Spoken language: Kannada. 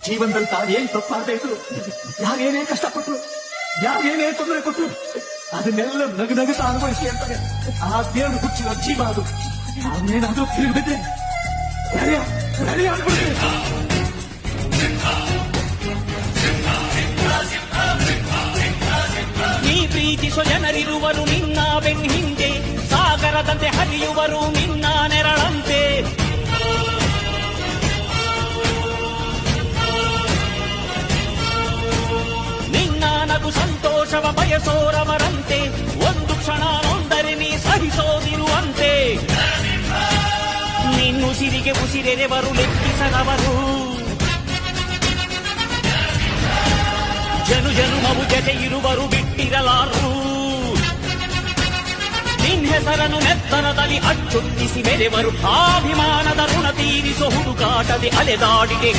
ಜೀವನದಲ್ಲಿ ತಾನೇನ್ ತಪ್ಪಾಗಬೇಕು, ಯಾರೇನೇ ಕಷ್ಟಪಟ್ರು, ಯಾರೇನೇ ತೊಂದರೆ ಕೊಟ್ಟರು ಅದನ್ನೆಲ್ಲ ನಗನಗುತ್ತಾ ಅನುಭವಿಸಿ ಅಂತಾರೆ. ಆ ದೇವರು ಹುಚ್ಚಿರೋ ಜೀವ ಅದು. ಅವನೇನಾದ್ರೂ ತಿರುಗಿಬಿದ್ರೆ ನಡಿ ಆಗ್ಬಿಡ್ತೀನಿ. ನೀ ಪ್ರೀತಿಸೋ ಜನರಿರುವರು ನಿನ್ನ ಬೆನ್ ಹಿಂದೆ, ಸಾಗರದಂತೆ ಹರಿಯುವರು ನಿನ್ನ ನೆರಳಂತೆ. ನಿನ್ನ ನಗು ಸಂತೋಷವ ಬಯಸೋರವರಂತೆ, ಒಂದು ಕ್ಷಣ ನೊಂದರೆ ನೀ ಸಹಿಸೋದಿರುವಂತೆ. ನಿನ್ನುಸಿರಿಗೆ ಉಸಿರೆರೆವರು ಲೆಕ್ಕಿಸದವರು, ಜನುಮವು ಜತೆ ಇರುವರು ಬಿಟ್ಟಿರಲಾರು. ನಿನ್ ಹೆಸರನ್ನು ನೆತ್ತರದಲ್ಲಿ ಅಚ್ಚೊತ್ತಿಸಿ ಮೆರೆವರು, ಅಭಿಮಾನದ ಋಣ ತೀರಿಸೋ ಹುಡುಕಾಟದೆ ಅಲೆದಾಡಿಗೆ.